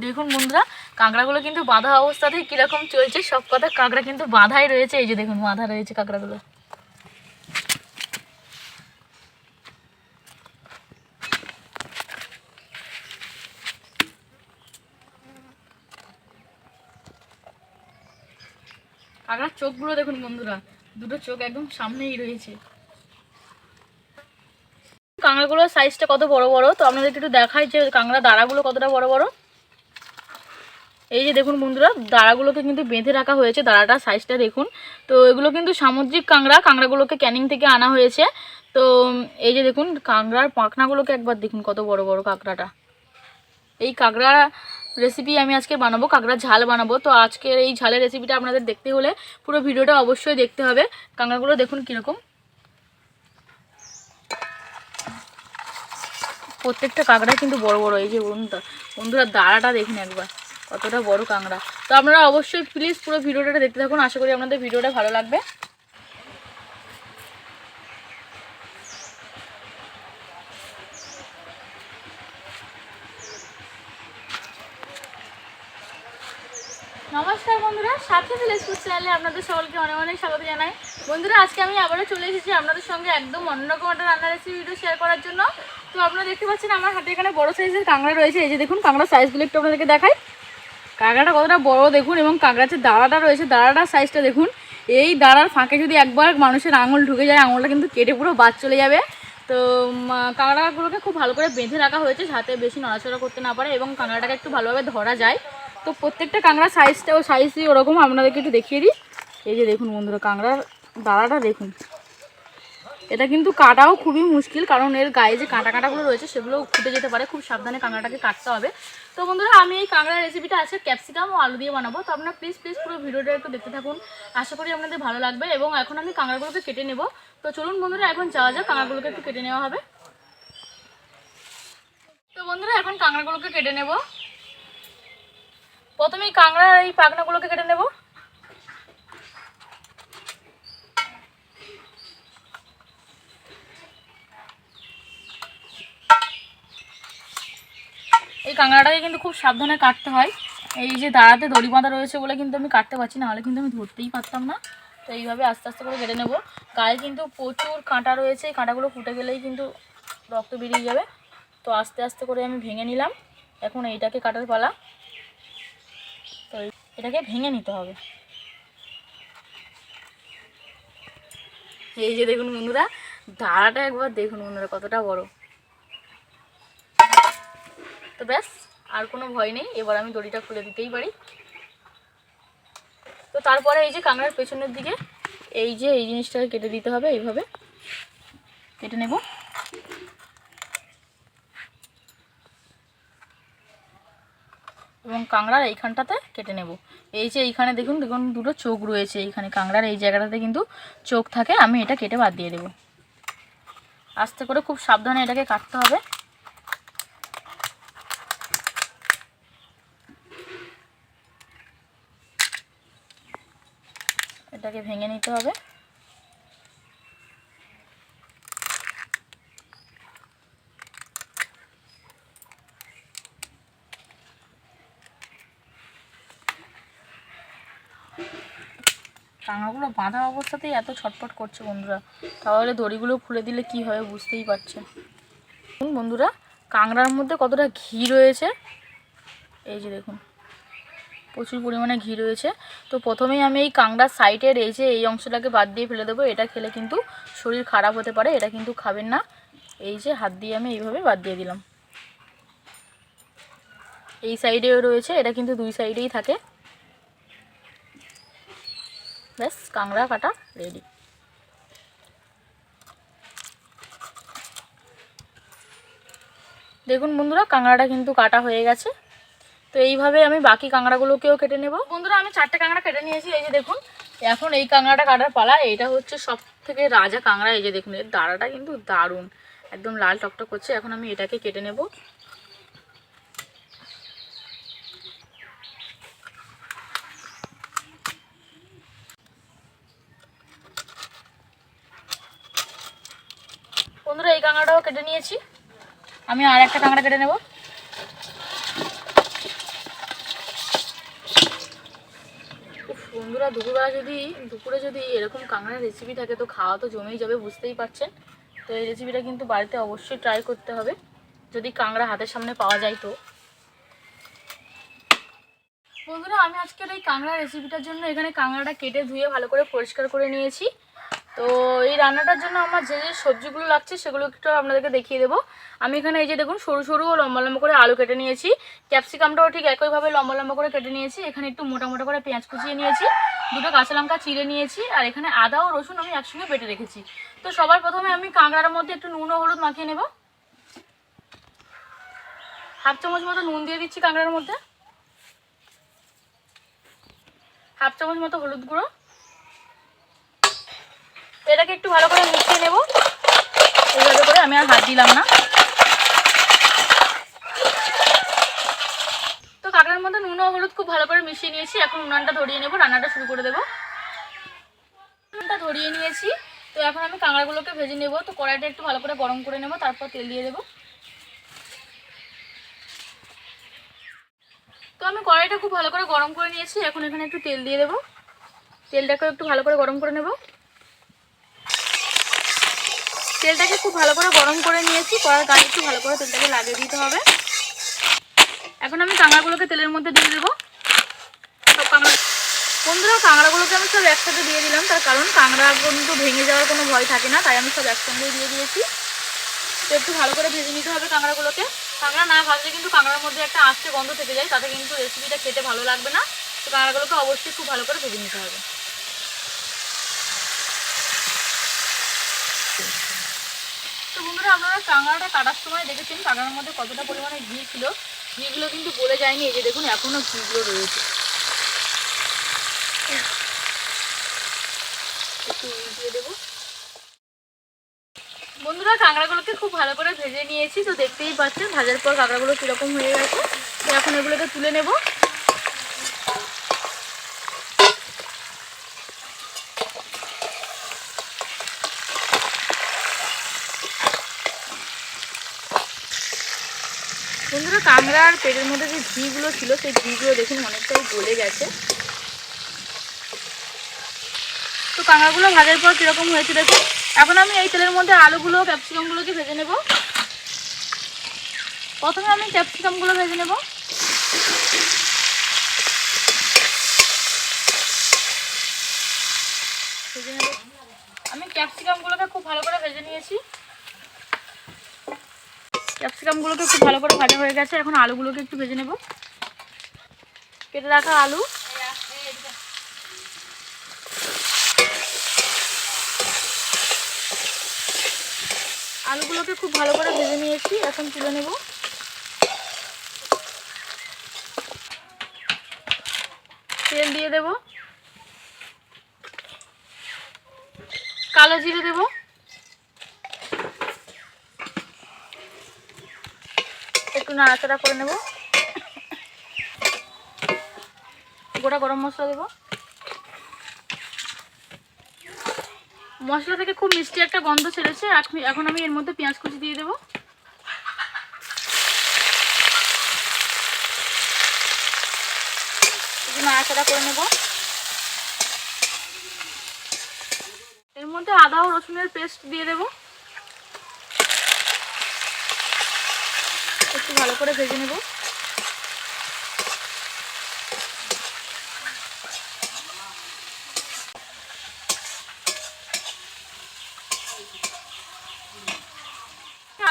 দেখুন বন্ধুরা, কাঁকড়াগুলো কিন্তু বাঁধা অবস্থাতেই কিরকম চলছে। সব কথা কাঁকড়া কিন্তু বাঁধাই রয়েছে। এই যে দেখুন বাঁধা রয়েছে কাঁকড়াগুলো। কাঁকড়ার চোখগুলো দেখুন বন্ধুরা, দুটো চোখ একদম সামনেই রয়েছে। কাঁকড়াগুলোর সাইজটা কত বড় বড়, তো আপনাদেরকে একটু দেখাই যে কাঁকড়া দাঁড়াগুলো কতটা বড় বড়। এই যে দেখুন বন্ধুরা, দাঁড়াগুলোকে কিন্তু বেঁধে রাখা হয়েছে, দাঁড়াটা সাইজটা দেখুন। তো এগুলো কিন্তু সামুদ্রিক কাঁকড়া, কাঁকড়াগুলোকে ক্যানিং থেকে আনা হয়েছে। তো এই যে দেখুন কাঁকড়ার পাখনাগুলোকে একবার দেখুন কত বড় বড় কাঁকড়াটা। এই কাঁকড়া রেসিপি আমি আজকে বানাবো, কাঁকড়ার ঝাল বানাবো। তো আজকের এই ঝালের রেসিপিটা আপনাদের দেখতে হলে পুরো ভিডিওটা অবশ্যই দেখতে হবে। কাঁকড়াগুলো দেখুন কীরকম, প্রত্যেকটা কাঁকড়া কিন্তু বড় বড়। এই যে বন্ধুরা দাঁড়াটা দেখুন একবার কতটা বড় কাঁকড়া। তো আপনারা অবশ্যই প্লিজ পুরো ভিডিওটা দেখতে থাকুন, আশা করি আপনাদের ভিডিওটা ভালো লাগবে। নমস্কার বন্ধুরা, সাথে ভিলেজ ফুড চ্যানেলে আপনাদের সকলকে অনেক অনেক স্বাগত জানাই। বন্ধুরা আজকে আমি আবারও চলে এসেছি আপনাদের সঙ্গে একদম অন্যরকম একটা রান্নার রেসিপি ভিডিও শেয়ার করার জন্য। তো আপনারা দেখতে পাচ্ছেন আমার হাতে এখানে বড় সাইজের কাঁকড়া রয়েছে। এই যে দেখুন কাঁকড়ার সাইজগুলো একটু আপনাদেরকে দেখাই। কাঁকড়াটা কতটা বড় দেখুন, এবং কাঁকড়ার যে দাঁড়াটা রয়েছে দাঁড়াটার সাইজটা দেখুন। এই দাঁড়ার ফাঁকে যদি একবার মানুষের আঙুল ঢুকে যায়, আঙুলটা কিন্তু কেটে পুরো বাদ চলে যাবে। তো কাঁকড়াগুলোকে খুব ভালো করে বেঁধে রাখা হয়েছে যাতে বেশি নড়াচড়া করতে না পারে এবং কাঁকড়াটাকে একটু ভালোভাবে ধরা যায়। তো প্রত্যেকটা কাঁকড়ার সাইজই ওরকম, আপনাদেরকে একটু দেখিয়ে দিই। এই যে দেখুন বন্ধুরা কাঁকড়ার দাঁড়াটা দেখুন। এটা কিন্তু কাটাও খুবই মুশকিল, কারণ এর গায়ে যে কাঁটাগুলো রয়েছে সেগুলো ফুটে যেতে পারে, খুব সাবধানে কাঁকড়াটাকে কাটতে হবে। তো বন্ধুরা আমি এই কাঁকড়ার রেসিপিটা আছে ক্যাপসিকাম ও আলু দিয়ে বানাবো। তো আপনারা প্লিজ পুরো ভিডিওটা একটু দেখতে থাকুন, আশা করি আপনাদের ভালো লাগবে। এবং এখন আমি কাঁকড়াগুলোকে কেটে নেব। তো চলুন বন্ধুরা এখন যাওয়া যাক, কাঁকড়াগুলোকে একটু কেটে নেওয়া হবে। তো বন্ধুরা এখন কাঁকড়াগুলোকে কেটে নেব। প্রথমেই কাঁকড়ার এই পাখনাগুলোকে কেটে নেব। এই কাঁকড়াটাকে কিন্তু খুব সাবধানে কাটতে হয়। এই যে দাঁড়াতে দড়ি বাঁধা রয়েছে বলে কিন্তু আমি কাটতে পারছি, না হলে কিন্তু আমি ধরতেই পারতাম না। তো এইভাবে আস্তে আস্তে করে কেটে নেব। গায়ে কিন্তু প্রচুর কাঁটা রয়েছে, এই কাঁটাগুলো ফুটে গেলেই কিন্তু রক্ত বেরিয়ে যাবে। তো আস্তে আস্তে করে আমি ভেঙে নিলাম। এখন এইটাকে কাটার পালা। তো এটাকে ভেঙে নিতে হবে। এই যে দেখুন বন্ধুরা, দাঁড়াটা একবার দেখুন বন্ধুরা কতটা বড়। তো ব্যাস, আর কোনো ভয় নেই, এবার আমি দড়িটা খুলে দিতেই পারি। তো তারপরে এই যে কাঁকড়ার পেছনের দিকে এই যে এই জিনিসটাকে কেটে দিতে হবে, এইভাবে কেটে নেব। এবং কাঁকড়ার এইখানটাতে কেটে নেব। এই যে এইখানে দেখুন দেখুন দুটো চোখ রয়েছে, এইখানে কাঁকড়ার এই জায়গাটাতে কিন্তু চোখ থাকে, আমি এটা কেটে বাদ দিয়ে দেব। আস্তে করে খুব সাবধানে এটাকে কাটতে হবে। এটাকে ভেঙে নিতে হবে। কাঁকড়াগুলো বাঁধা অবস্থাতেই এত ছটফট করছে বন্ধুরা, তাহলে দড়িগুলো খুলে দিলে কি হবে বুঝতেই পারছেন। বন্ধুরা কাঁকড়ার মধ্যে কতটা ঘি রয়েছে, এই যে দেখুন প্রচুর পরিমাণে ঘি রয়েছে। তো প্রথমেই আমি এই কাঁকড়ার সাইডের এই যে এই অংশটাকে বাদ দিয়ে ফেলে দেবো। এটা খেলে কিন্তু শরীর খারাপ হতে পারে, এটা কিন্তু খাবেন না। এই যে হাত দিয়ে আমি এইভাবে বাদ দিয়ে দিলাম। এই সাইডেও রয়েছে, এটা কিন্তু দুই সাইডেই থাকে। ব্যাস কাঁকড়া কাটা রেডি। দেখুন বন্ধুরা কাঁকড়াটা কিন্তু কাটা হয়ে গেছে। তো এইভাবে আমি বাকি কাঁকড়াগুলোকেও কেটে নেব। বন্ধুরা আমি 4টে কাঁকড়া কেটে নিয়েছি, এই যে দেখুন। এখন এই কাঁকড়াটা কাটার পালা। এটা হচ্ছে সব থেকে রাজা কাঁকড়া। এই যে দেখুন এর দাঁড়াটা কিন্তু দারুণ, একদম লাল টকটক করছে। এখন আমি এটাকে কেটে নেব। বন্ধুরা এই কাঁকড়াটা কেটে নিয়েছি, আমি আর একটা কাঁকড়া কেটে নেব। বন্ধুরা দুপুরে যদি এরকম কাঁকড়ার রেসিপি থাকে তো খাওয়া তো জমেই যাবে, বুঝতেই পারছেন। তো এই রেসিপিটা কিন্তু বাড়িতে অবশ্যই ট্রাই করতে হবে, যদি কাঁকড়া হাতের সামনে পাওয়া যায় তো। বন্ধুরা আমি আজকের এই কাঁকড়া রেসিপিটার জন্য এখানে কাঁকড়াটা কেটে ধুয়ে ভালো করে পরিষ্কার করে নিয়েছি। তো এই রান্নাটার জন্য আমার যে যে সবজিগুলো লাগছে সেগুলো একটু আপনাদেরকে দেখিয়ে দেবো। আমি এখানে এই যে দেখুন সরু সরু ও লম্বা লম্বা করে আলু কেটে নিয়েছি, ক্যাপসিকামটাও ঠিক একইভাবে লম্বা লম্বা করে কেটে নিয়েছি। এখানে একটু মোটা মোটা করে পেঁয়াজ কুচিয়ে নিয়েছি, দুটো কাঁচা লঙ্কা চিড়ে নিয়েছি, আর এখানে আদা ও রসুন আমি একসঙ্গে বেটে রেখেছি। তো সবার প্রথমে আমি কাঁকড়ার মধ্যে একটু নুন ও হলুদ মাখিয়ে নেব। 1/2 চামচ মতো নুন দিয়ে দিচ্ছি কাঁকড়ার মধ্যে, 1/2 চামচ মতো হলুদ গুঁড়ো। এটাকে একটু ভালো করে মিশিয়ে নেব, এইভাবে করে, আমি আর হাত দিলাম না। তো কাঁকড়ার মধ্যে নুন ও হলুদ খুব ভালো করে মিশিয়ে নিয়েছি, এখন উনানটা ধরিয়ে নেব, রান্নাটা শুরু করে দেবো। উনানটা ধরিয়ে নিয়েছি, তো এখন আমি কাঁকড়াগুলোকে ভেজে নেব। তো কড়াইটা একটু ভালো করে গরম করে নেব, তারপর তেল দিয়ে দেবো। তো আমি কড়াইটা খুব ভালো করে গরম করে নিয়েছি, এখন এখানে একটু তেল দিয়ে দেবো। তেলটাকে একটু ভালো করে গরম করে নেব। তেলটাকে খুব ভালো করে গরম করে নিয়েছি, কড়ার গায়ে একটু ভালো করে তেলটাকে লাগিয়ে দিতে হবে। এখন আমি কাঁকড়াগুলোকে তেলের মধ্যে দিয়ে দেবো। সব বন্ধুরা কাঁকড়াগুলোকে আমি সব একসাথে দিয়ে দিলাম, তার কারণ কাঁকড়া কিন্তু ভেঙে যাওয়ার কোনো ভয় থাকে না, তাই আমি সব একসঙ্গেই দিয়ে দিয়েছি। তো একটু ভালো করে ভেজে নিতে হবে কাঁকড়াগুলোকে। কাঁকড়া না ভাজলে কিন্তু কাঁকড়ার মধ্যে একটা আস্তে গন্ধ থেকে যায়, তাতে কিন্তু রেসিপিটা খেতে ভালো লাগবে না। তো কাঁকড়াগুলোকে অবশ্যই খুব ভালো করে ভেজে নিতে হবে। তো বন্ধুরা আপনারা কাঁকড়াটা কাটার সময় দেখেছেন কাঁকড়ার মধ্যে কতটা পরিমাণে ঘি ছিল, ঘিগুলো কিন্তু গলে যায়নি, এই যে দেখুন এখনও ঘিগুলো রয়েছে। একটু উল্টিয়ে দেবো। বন্ধুরা কাঁকড়াগুলোকে খুব ভালো করে ভেজে নিয়েছি, তো দেখতেই পাচ্ছেন ভাজার পর কাঁকড়াগুলো কীরকম হয়ে গেছে। তো এখন এগুলোকে তুলে নেব। বন্ধুরা কাঁকড়ার পেটের মধ্যে যে ঘিগুলো ছিল সেই ঘিগুলো দেখুন অনেকটাই গলে গেছে। তো কাঁকড়াগুলো ভাজার পর কীরকম হয়েছে দেখুন। এখন আমি এই তেলের মধ্যে আলুগুলো ক্যাপসিকামগুলোকে ভেজে নেব। প্রথমে আমি ক্যাপসিকামগুলো ভেজে নেব। আমি ক্যাপসিকামগুলোকে খুব ভালো করে ভেজে নিয়েছি। ক্যাপসিকামগুলোকে খুব ভালো করে ভাজা হয়ে গেছে, এখন আলুগুলোকে একটু ভেজে নেব। কেটে রাখা আলু, আলুগুলোকে খুব ভালো করে ভেজে নিয়েছি, এখন তুলে নেব। তেল দিয়ে দেব, কালো জিরে দেব, একটু নাড়াচাড়া করে নেব। গোটা গরম মশলা দেব। মশলা থেকে খুব মিষ্টি একটা গন্ধ ছেড়েছে, এখন আমি এর মধ্যে পেঁয়াজ কুচি দিয়ে দেবো। একটু নাড়াচাড়া করে নেব। এর মধ্যে আদা ও রসুনের পেস্ট দিয়ে দেব, একটু ভালো করে ভেজে নেব।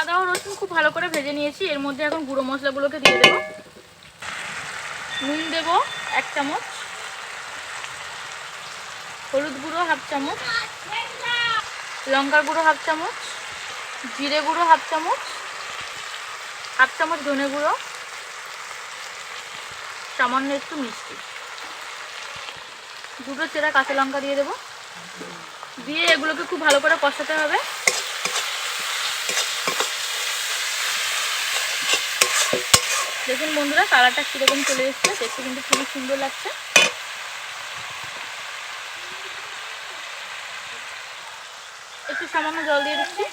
আদা ও রসুন খুব ভালো করে ভেজে নিয়েছি, এর মধ্যে এখন গুঁড়ো মশলাগুলোকে দিয়ে দেব। নুন দেব 1 চামচ, হলুদ গুঁড়ো 1/2 চামচ, লঙ্কার গুঁড়ো 1/2 চামচ, জিরে গুঁড়ো 1/2 চামচ, 1/2 চামচ ধনে গুঁড়ো, সামান্য একটু মিষ্টি, দুটো চেরা কাঁচা লঙ্কা দিয়ে দেব। দিয়ে এগুলোকে খুব ভালো করে কষাতে হবে। দেখুন বন্ধুরা কালারটা কীরকম চলে এসছে, দেখতে কিন্তু খুবই সুন্দর লাগছে। একটু সামান্য জল দিয়ে দিচ্ছি।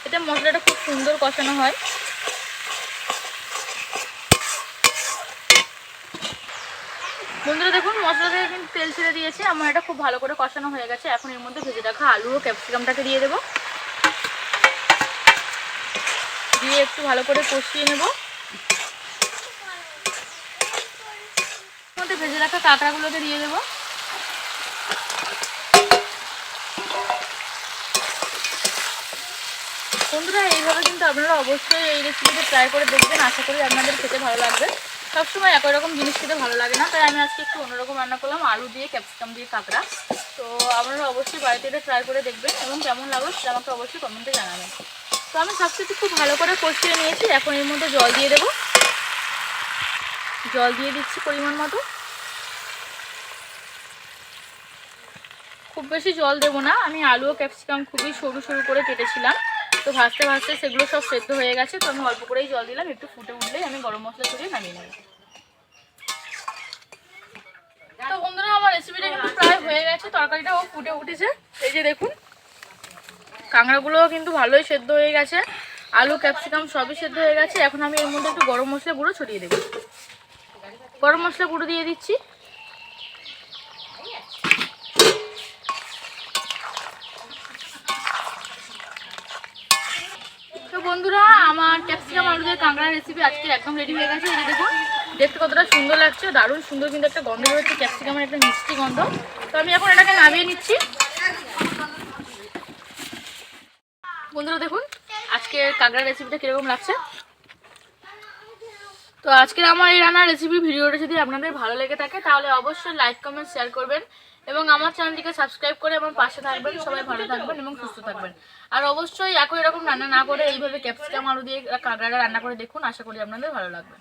এতে মশলাটা খুব সুন্দর কষানো হয়। বন্ধুরা দেখুন মশলা থেকে কিন্তু তেল ছেড়ে দিয়েছে, আমার এটা খুব ভালো করে কষানো হয়ে গেছে। এখন এর মধ্যে ভেজে রাখা আলু ও ক্যাপসিকামটাকে দিয়ে দেবো, দিয়ে একটু ভালো করে কষিয়ে নেব। মধ্যে ভেজে রাখা কাঁকড়াগুলোকে দিয়ে দেবো। বন্ধুরা এইভাবে কিন্তু আপনারা অবশ্যই এই রেসিপিটা ট্রাই করে দেখবেন, আশা করি আপনাদের খেতে ভালো লাগবে। সবসময় একই রকম জিনিস খেতে ভালো লাগে না, তাই আমি আজকে একটু অন্যরকম রান্না করলাম, আলু দিয়ে ক্যাপসিকাম দিয়ে কাঁকড়া। তো আপনারা অবশ্যই বাড়িতে এটা ট্রাই করে দেখবেন এবং কেমন লাগলো সেটা আমাকে অবশ্যই কমেন্টে জানাবেন। তো আমি সব কিছু খুব ভালো করে কষিয়ে নিয়েছি, এখন এর মধ্যে জল দিয়ে দেবো। জল দিয়ে দিচ্ছি পরিমাণ মতো, খুব বেশি জল দেবো না। আমি আলু ও ক্যাপসিকাম খুবই সরু সরু করে কেটেছিলাম, তো ভাজতে ভাজতে সেগুলো সব সেদ্ধ হয়ে গেছে, তো আমি অল্প করেই জল দিলাম। একটু ফুটে উঠলেই আমি গরম মশলা ছড়িয়ে নামিয়ে নেব। তো বন্ধুরা আমার রেসিপিটা কিন্তু প্রায় হয়ে গেছে, তরকারিটাও ফুটে উঠেছে। এই যে দেখুন কাঁকড়াগুলোও কিন্তু ভালোই সেদ্ধ হয়ে গেছে, আলু ক্যাপসিকাম সবই সেদ্ধ হয়ে গেছে। এখন আমি এর মধ্যে একটু গরম মশলা গুঁড়ো ছড়িয়ে দেবো। গরম মশলা গুঁড়ো দিয়ে দিচ্ছি। তো বন্ধুরা আমার ক্যাপসিকাম আলু দিয়ে কাঁকড়া রেসিপি আজকে একদম রেডি হয়ে গেছে। এই যে দেখুন দেখতে কতটা সুন্দর লাগছে, দারুণ সুন্দর কিন্তু একটা গন্ধ বেরোচ্ছে, ক্যাপসিকামের একটা মিষ্টি গন্ধ। তো আমি এখন এটাকে নামিয়ে নিচ্ছি। বন্ধুরা দেখুন আজকে কাঁকড়া রেসিপিটা কীরকম লাগছে। তো আজকের আমার এই রান্নার রেসিপি ভিডিওটা যদি আপনাদের ভালো লেগে থাকে তাহলে অবশ্যই লাইক কমেন্ট শেয়ার করবেন এবং আমার চ্যানেলটিকে সাবস্ক্রাইব করে আমার পাশে থাকবেন। সবাই ভালো থাকবেন এবং সুস্থ থাকবেন। আর অবশ্যই একই রকম রান্না না করে এইভাবে ক্যাপসিকাম আলু দিয়ে কাঁকড়াটা রান্না করে দেখুন, আশা করি আপনাদের ভালো লাগবে।